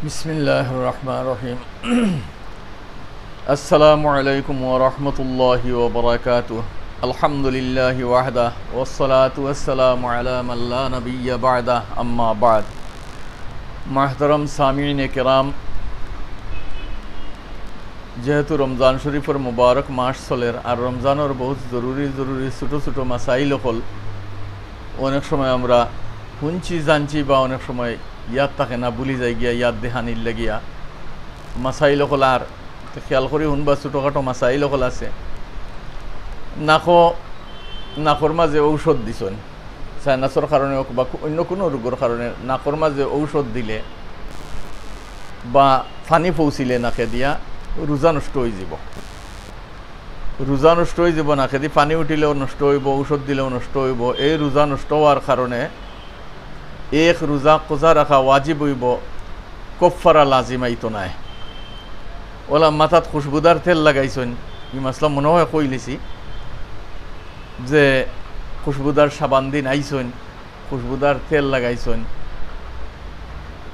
বিসমিল্লাহির রহমানির রহিম। আসসালামু আলাইকুম ওয়া রাহমাতুল্লাহি ওয়া বারাকাতুহু। আলহামদুলিল্লাহি ওয়াহদা ওয়াসসালাতু ওয়াসসালামু আলা মান লা নাবিয়্যা বা'দা, আম্মা বা'দ। মুহতারাম সামিঈন কিরাম, যেহেতু রমজান শরীফের মুবারক মাস চলের আর রমজানের বহুত জরুরি ছোটো ছোটো মাসাইল হল অনেক সময় আমরা শুনছি জানছি বা অনেক সময় ইয়াদ থাকে না, ভুলি যাই গিয়া, ইয়াদ দেহানির লাগিয়া মাসাইল হল আর খেয়াল করি শুনবা ছোটোখাটো মাসাইল হল আছে। নাকর মাঝে ঔষধ দিছেন, সাইনাসর কারণে হোক বা অন্য কোনো রোগের কারণে নাকর মাঝে ঔষধ দিলে বা পানি পৌঁছিলে নাকে দিয়া রোজা নষ্ট হয়ে যাব। রোজা নষ্ট হয়ে যাব, নাকে দিয়ে পানি উঠিলেও নষ্ট হইব, ঔষধ দিলেও নষ্ট হইব। এই রোজা নষ্ট হওয়ার কারণে এক রোজা কোজা রাখা ওয়াজিব হইব, কফারা লাজিম আইতো নাই। ওলা মাথাত খুশবুদার তেল লাগাইছেন, ই মাসলা মনে হয় কইলেছি যে খুশবুদার সাবান দিন আইছেন, খুশবুদার তেল লাগাইছেন,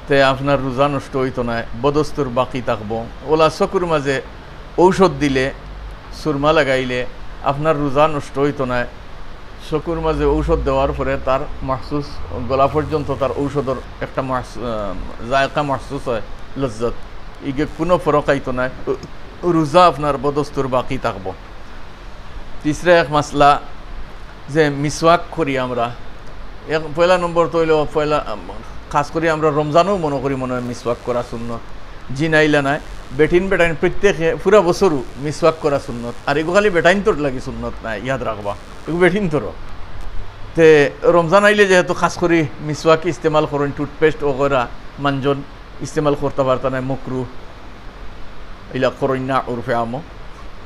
তে আপনার রোজা নষ্ট হইতো না, বদস্তুর বাকি থাকবো। ওলা চকুর মাঝে ঔষধ দিলে, সুরমা লাগাইলে আপনার রোজা নষ্ট হইতো না। চকুর মাঝে ঔষধ দেওয়ার পরে তার মাহসুস গলা পর্যন্ত তার ঔষধের একটা জায়গা মাহসুস হয়, লজ্জত, ইগে কোনো ফরক আইতো না, রোজা আপনার বদস্তুর বাকি থাকবো। তিসরা এক মাসলা যে মিসওয়াক করি আমরা, পয়লা নম্বর তো হইল পয়লা খাস করি আমরা রমজানও মনে করি মনে হয় মিসওয়াক করা সুন্নত, জি নাইলা নাই বেটিন প্রত্যেকে পুরা বছরও মিসওয়াক করা সুন্নত। আর এগো খালি বেটাইন তোর লাগি সুন্নত নাই, ইয়াদ রাখবা এগো বেটিন তোর। তে রমজান আইলে যেহেতু খাস করি মিসওয়াক ইস্তেমাল করেন, টুথপেস্ট ওগেরা মানজন ইস্তেমাল করতে পারত না, মকরু এলা করেন না ওরফে আমো,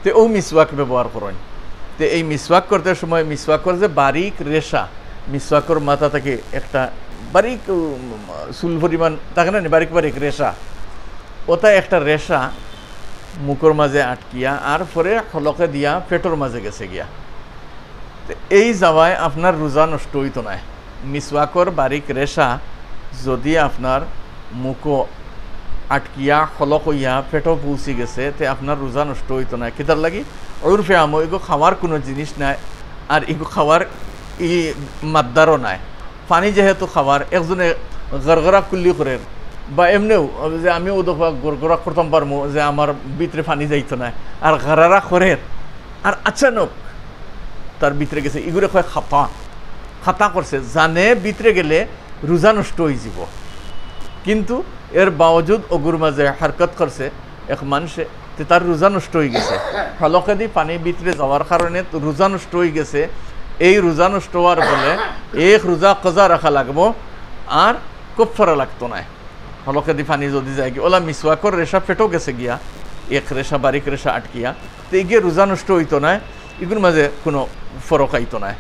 তে ও মিসওয়াক ব্যবহার করেন। তে এই মিসওয়াক করতে সময় মিসওয়াকর যে বারিক রেশা, মিসওয়াকর মাথা থেকে একটা বারিক চুল পরিমাণ থাকে না, বারিক বারিক রেশা, ওটা একটা রেশা মুখর মাঝে আটকিয়া আর পরে হলকে দিয়া পেটর মাঝে গেছে গিয়া। এই যাওয়ায় আপনার রোজা নষ্ট হইতো না। মিসওয়াকর বারিক রেশা যদি আপনার মুখো আটকিয়া হলক হইয়া পেটও পৌঁছি গেছে, তে আপনার রোজা নষ্ট হইতো না। কিতার লাগি ওরফে আমো এগো খাওয়ার কোনো জিনিস নাই, আর এগো খাওয়ার ই মাদ্দারও নাই। পানি যেহেতু খাওয়ার, একজনে গড়গড়া কুল্লি করে বা এমনিও যে আমিও ওদফা গড়গড়া করতাম পারবো যে আমার ভিতরে পানি যাইতো না, আর গারারা করে আর আচানক তার ভিতরে গেছে, এগুলো কয় খাতা করছে, জানে ভিতরে গেলে রোজা নষ্ট হয়ে যাব, কিন্তু এর বাওজুদ অগুর মাঝে হারকত করছে এক মানুষে, তার রোজা নষ্ট হয়ে গেছে। হলকে দিয়ে পানি ভিতরে যাওয়ার কারণে রোজা নষ্ট হয়ে গেছে। এই রোজা নষ্ট হওয়ার বলে এক রোজা কজা রাখা লাগবো আর কফারা লাগতো না। হলকে দিয়ে পানি যদি যায় গিয়ে ওলা মিসওয়াকর রেশা পেটও গেছে গিয়া, এক রেশা বারিক রেশা আটকিয়া, তো এগিয়ে রোজা নষ্ট হইতো না, এগুলোর মাঝে কোনো ফরক আইতো না।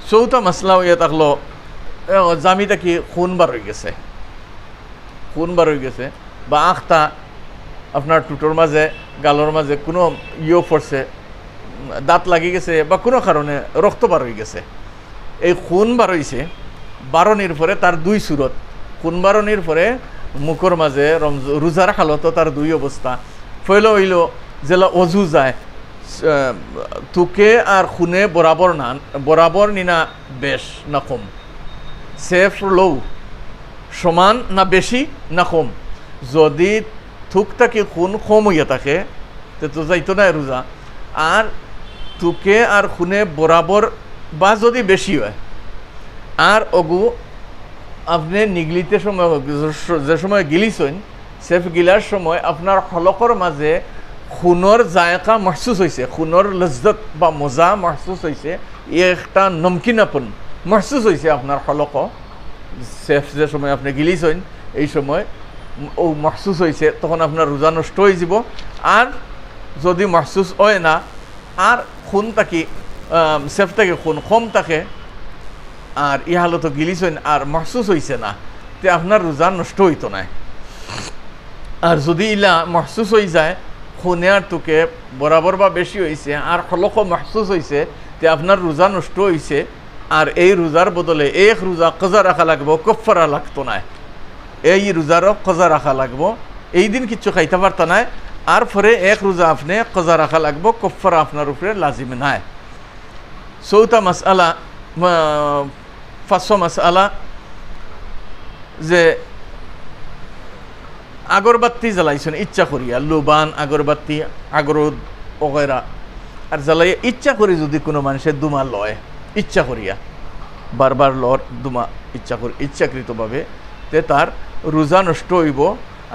চৌথা মশলা হইয়া থাকলো জামিটা কি খুন বার হয়ে গেছে, খুন বার হয়ে গেছে, বা আখটা আপনার টুটোর মাঝে গালোর মাঝে কোনো পড়ছে, দাঁত লাগি গেছে বা কোনো কারণে রক্ত বার হয়ে গেছে। এই খুন বার হয়েছে বারণির পরে তার দুই সুরত, খুন বারণির পরে মুখর মাঝে রোজার হালতো তার দুই অবস্থা। ফলে হইল যেলা অজু যায়, তুকে আর খুনে বরাবর নিনা বেশ না কম, সেফ লৌ সমান না বেশি না কম। যদি থুক থাকি খুন কম হইয়া থাকে তো যাইতো না রোজা, আর তুকে আর খুনে বরাবর বা যদি বেশি হয়, আর অগু আপনি নিগলিতে সময় যে সময় গিলিছেন, সেফ গিলার সময় আপনার হলকর মাঝে খুনের জায়গা মহসুস হয়েছে, খুনের লজ্জত বা মজা মহসুস হয়েছে, একটা নমকিনাপন মহসুস হয়েছে আপনার হলক, সেফ যে সময় আপনি গিলিছেন এই সময় ও মহসুস হয়েছে, তখন আপনার রোজা নষ্ট হয়ে যাব। আর যদি মহসুস হয় না আর খুন থাকি সেফ থেকে খুন কম থাকে আর ইহালো তো গিলিছেন আর মহসুস হয়েছে না, তে আপনার রোজা নষ্ট হইতো না। আর যদি ইলা মহসুস হয়ে যায়, খুনে আর তোকে বরাবর বা বেশি হয়েছে আর হলকও মহসুস হয়েছে, তে আপনার রোজা নষ্ট হয়েছে। আর এই রোজার বদলে এক রোজা কজা রাখা লাগবো, কফারা লাগতো না। এই রোজারও কজা রাখা লাগবো, এই দিন কিচ্ছু খাইতে পারত নাই, আর পরে এক রোজা আপনি কজা রাখা লাগবো, কফারা আপনার উপরে লাজিম নাই। চৌথা মাসআলা, পাঁচশো মাসআলা যে আগরবাতি জ্বালাইছেন ইচ্ছা করিয়া, লোবান আগরবাতি আগরদ ওগেরা, আর জ্বালাইয়া ইচ্ছা করি যদি কোনো মানুষের দুমা লয় ইচ্ছা করিয়া, বারবার লর দুমা ইচ্ছা করি ইচ্ছাকৃতভাবে, তে তার রোজা নষ্ট হইব।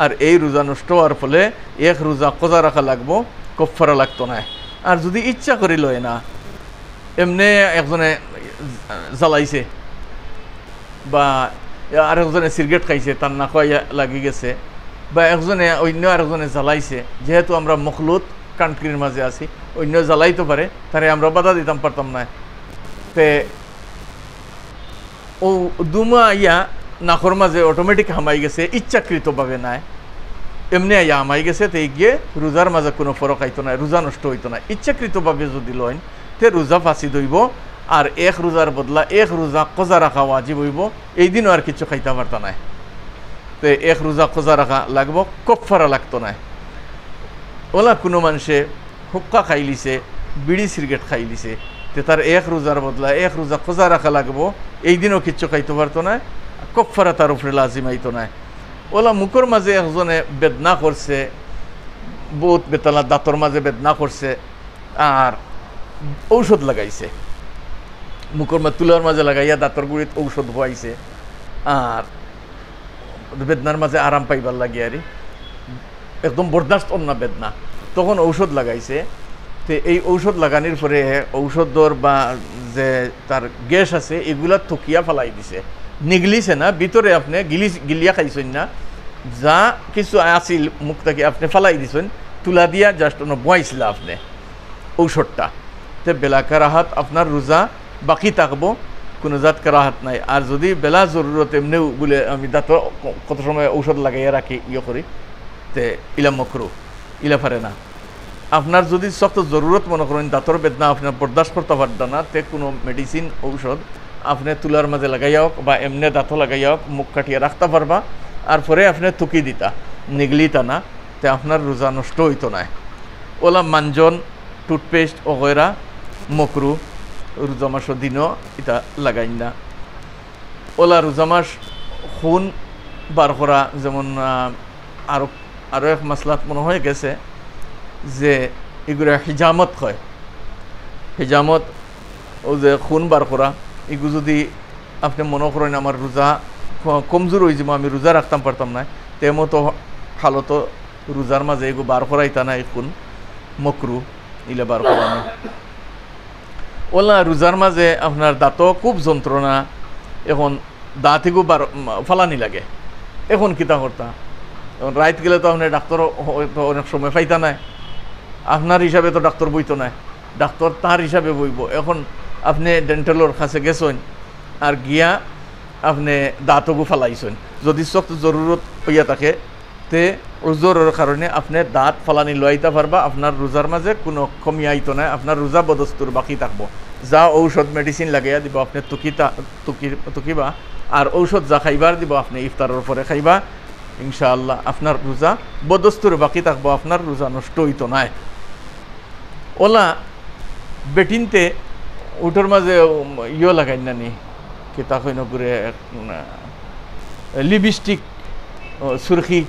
আর এই রোজা নষ্ট হওয়ার ফলে এক রোজা কজা রাখা লাগবো, কফারা লাগতো না। আর যদি ইচ্ছা করি লয় না, এমনি একজনে জ্বালাইছে বা আরেকজনে সিগারেট খাইছে, তার না খাওয়া লাগি গেছে, বা একজনে অন্য আরেকজনে জ্বালাইছে, যেহেতু আমরা মখলুত কান্ট্রির মাঝে আছি, অন্য জ্বালাইতে পারে, তারে আমরা বাধা দিতাম পারতাম না। তে ও দুমা ইয়া নাকর মাঝে অটোমেটিক হামাই গেছে, ইচ্ছাকৃতভাবে নাই, এমনি ইয়া হামাই গেছে, তে গিয়ে রোজার মাঝে কোনো ফরক আইতো না, রোজা নষ্ট হইতো না। ইচ্ছাকৃতভাবে যদি লইন তে রোজা ফাঁসি দইব, আর এক রোজার বদলা এক রোজা কজা রাখা ওয়াজিব হইব, এই দিনও আর কিছু খাইতে পারত না। তো এক রোজা কজা রাখা লাগবো, কফারা লাগতো না। ওলা কোনো মানুষে হুক্কা খাই লিছে, বিড়ি সিগারেট খাই লিছে, তে তার এক রোজার বদলা এক রোজা কজা রাখা লাগবো, এই দিনও কিচ্ছু খাইতে পারতো না, কফারা তার উপরে লাজিম আইতো না। ওলা মুখের মাঝে একজনে বেদনা করছে, বহুত বেতালা দাঁতর মাঝে বেদনা করছে, আর ঔষধ লাগাইছে, মুখের মাঝে তুলার মাঝে লাগাইয়া দাঁতর গুড়িত ঔষধ খোয়াইছে, আর বেদনার মাঝে আরাম পাইবার লাগে, আর একদম বরদাস্ত অন্য বেদনা, তখন ঔষধ লাগাইছে। তো এই ঔষধ লাগানির পরে ঔষধর বা যে তার গ্যাস আছে এগুলা থকিয়া ফেলাই দিছে, নিগলিছে না, ভিতরে আপনি গিলিয়া খাইছেন না, যা কিছু আসিল মুখ থেকে আপনি ফেলাই দিছেন, তুলা দিয়া জাস্ট বয়াইছিল আপনি ঔষধটা। তো বেলা কারাহাত আপনার রোজা বাকি থাকবো, কোনো জাত কারাহাত নাই। আর যদি বেলা জরুরত এমনিও বলে আমি দাঁত কত সময় ঔষধ লাগাইয়া রাখি ইয়ে করি, তে ইলা মকরু, ইলা পারে না। আপনার যদি শক্ত জরুরত মনে করেন দাঁতর বেদনা আপনার বরদাস্ত করতে পারতেন না, তে কোনো মেডিসিন ঔষধ আপনি তুলার মাঝে লাগাইয়া হোক বা এমনি দাঁত লাগাইয়া হোক মুখ কাটিয়ে রাখতে পারবা, আর পরে আপনি তুকি দিতা, নিগলিতা না, তে আপনার রোজা নষ্ট হইতো না। ওলা মাঞ্জন টুথপেস্ট ওগেরা মকরু, রোজা মাসের দিনও এটা লাগাই না। ওলা রোজা মাস খুন বার করা, যেমন আরও এক মাসলাত মনে হয়ে গেছে যে এগুলো হিজামত হয়, হিজামত ও যে খুন বার করা, এগুলো যদি আপনি মনে করেন আমার রোজা কমজোর হয়ে যাব, আমি রোজা রাখতাম পারতাম না, তেমতো হালত রোজার মাঝে এগুলো বার করাইতা না, এই খুন মকরু ইলে বার করানো। ওলা রোজার মাঝে আপনার দাঁতও খুব যন্ত্রণা, এখন দাঁত এগু ফালানি লাগে, এখন কিতা করতা, এখন রাইত গেলে তো আপনার ডাক্তার হয়তো অনেক সময় পাইতা নাই, আপনার হিসাবে তো ডাক্তার বইতো না, ডাক্তার তার হিসাবে বইব। এখন আপনি ডেন্টালর কাছে গেছেন, আর গিয়া আপনি দাঁতগু ফালাইছেন, যদি শক্ত জরুরত হইয়া থাকে, তে ওজোরের কারণে আপনি দাঁত ফালানি লইতে পারবা, আপনার রোজার মাঝে কোনো কমি আইতো না, আপনার রোজা বদস্তুর বাকি থাকবো। যা ঔষধ মেডিসিন লাগাইয়া দিব আপনি তুকিবা, আর ঔষধ যা খাইবার দিব আপনি ইফতারের পরে খাইবা, ইনশাআল্লাহ আপনার রোজা বদস্তুর বাকি থাকবো, আপনার রোজা নষ্ট হইতো না। ওলা বেটিনতে উঠোর মাঝে ইয়ে লাগাই নানি, কিতা কইন করে লিপস্টিক সুরখি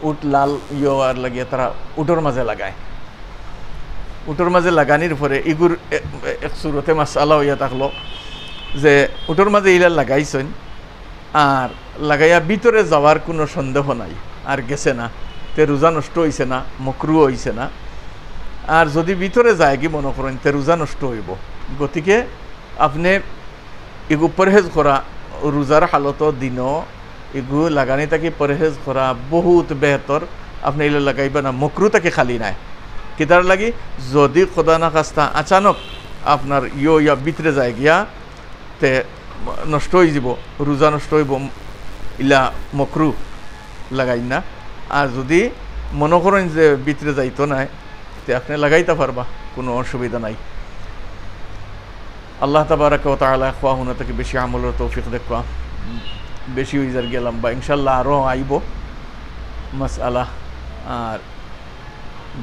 উঠ লাল ইয়ে আর লাগিয়ে তারা উঠোর মাঝে লাগায়। উঠোর মাঝে লাগানির পরে ইগুর এক সুরতে মাসালা হইয়া থাকলো যে উঠোর মাঝে ইলা লাগাইছেন, আর লাগাইয়া ভিতরে যাওয়ার কোনো সন্দেহ নাই, আর গেছে না, তে রোজা নষ্ট হইছে না, মকরুও হইছে না। আর যদি ভিতরে যায় কি মনে করেন, তে রোজা নষ্ট হইব। গতিকে আপনি এগু পরহেজ করা, রোজার হালত দিনও এগু লাগানি তাকে পরহেজ করা বহুত বেহতর। আপনি এগুলো লাগাইবা না, মকরু তাকে খালি নাই। কিতার লাগি যদি খোদা না খাস্তা আচানক আপনার ইয়া ভিতরে যায় গিয়া, তে নষ্ট হয়ে যাব, রোজা নষ্ট হইব, ইলা মকরু লাগাই না। আর যদি মনে করেন যে ভিতরে যাইতো নাই, তে আপনি লাগাইতে পারবা, কোনো অসুবিধা নাই। আল্লাহ তাবারাকা ওয়া তাআলা খোয়া হুনা থেকে বেশি আমলের তৌফিক দেখবা। বেশি হয়ে যার গেলাম বা ইনশাল্লাহ আরও আইব মাসআলা আর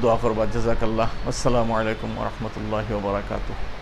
দোয়া করবা। জাযাকাল্লাহ। আসসালামু আলাইকুম ওয়া রাহমাতুল্লাহি ওয়া বারাকাতুহু।